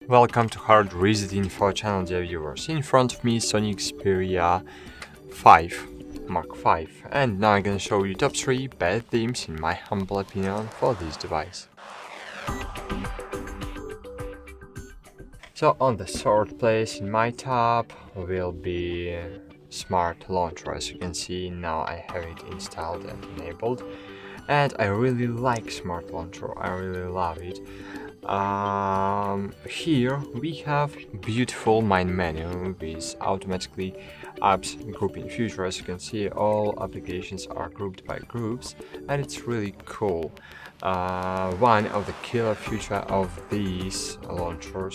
Welcome to HardReset.Info channel, dear viewers. In front of me is Sony Xperia 5 Mark 5, and now I'm gonna show you top 3 bad themes in my humble opinion for this device. So on the third place in my top will be Smart Launcher. As you can see, now I have it installed and enabled, and I really like Smart Launcher. I really love it. Here we have beautiful main menu with automatically apps grouping feature. As you can see, all applications are grouped by groups, and it's really cool. One of the killer feature of these launcher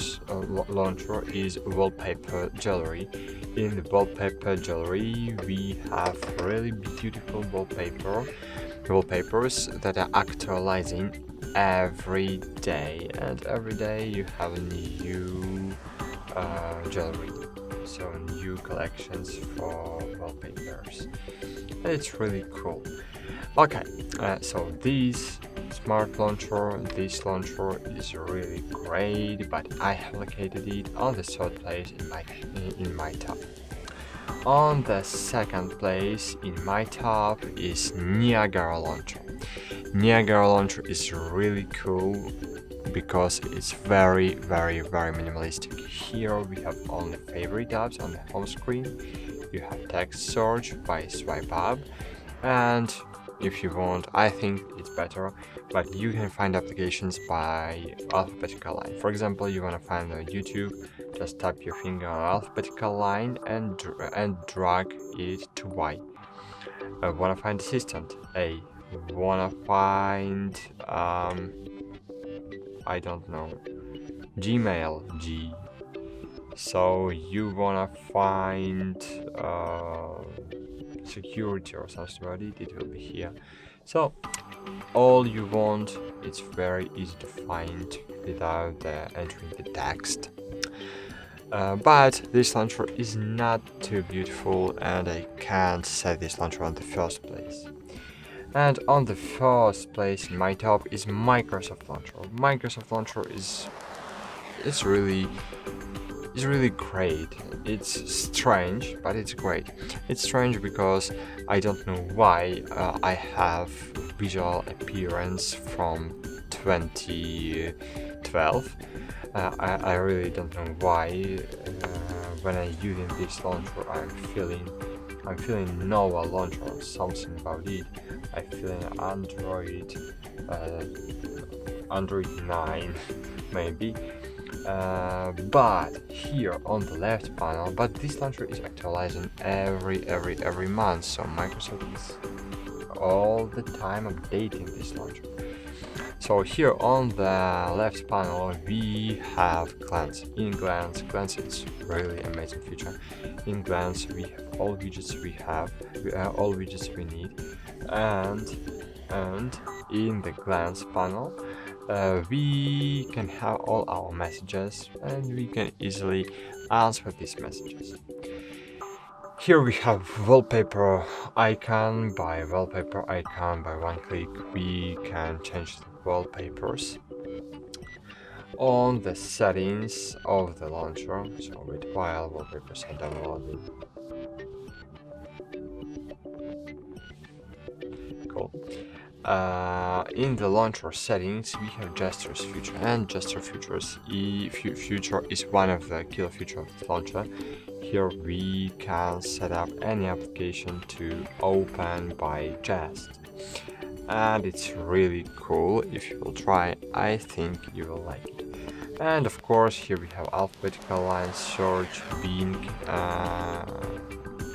is wallpaper gallery. In the wallpaper gallery we have really beautiful wallpapers that are actualizing every day, and every day you have a new gallery, so new collections for wallpapers, and it's really cool. Okay, so this launcher is really great, but I have located it on the third place in my top. On the second place in my top is Nagra Launcher. Nagra Launcher is really cool because it's very minimalistic. Here we have only favorite apps on the home screen. You have text search by swipe up, and if you want, I think it's better, but you can find applications by alphabetical line. For example, you want to find YouTube, just tap your finger on alphabetical line and drag it to Y. Want to find assistant, A. Want to find I don't know, Gmail, G. So you want to find security or something about it, it will be here. So all you want, it's very easy to find without entering the text. But this launcher is not too beautiful, and I can't set this launcher on the first place. And on the first place in my top is Microsoft Launcher. Microsoft Launcher is really great. It's strange, but it's great. It's strange because I don't know why I have visual appearance from 2012. I really don't know why. When I'm using this launcher, I'm feeling Nova Launcher or something about it. I'm feeling Android 9 maybe. But here on the left panel, but this launcher is actualizing every month, so Microsoft is all the time updating this launcher. So here on the left panel we have Glance. In Glance is really amazing feature. In Glance we have all widgets we need, and in the Glance panel we can have all our messages, and we can easily answer these messages. Here we have wallpaper icon. By wallpaper icon, by one click we can change the wallpapers. On the settings of the launcher, so wait while wallpapers are downloading. Cool. In the launcher settings we have gestures feature, and gesture feature is one of the killer features of the launcher. Here we can set up any application to open by gest, and it's really cool. If you will try, I think you will like it. And of course here we have alphabetical line search being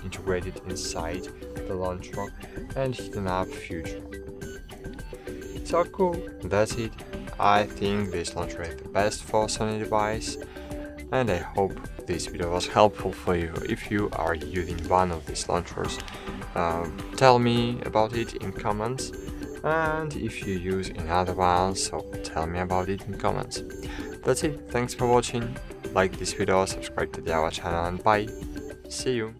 integrated inside the launcher, and hidden app feature. So cool, that's it. I think this launcher is the best for Sony device, and I hope this video was helpful for you. If you are using one of these launchers, tell me about it in comments, and if you use another one, so tell me about it in comments. That's it, thanks for watching, like this video, subscribe to our channel, and bye, see you.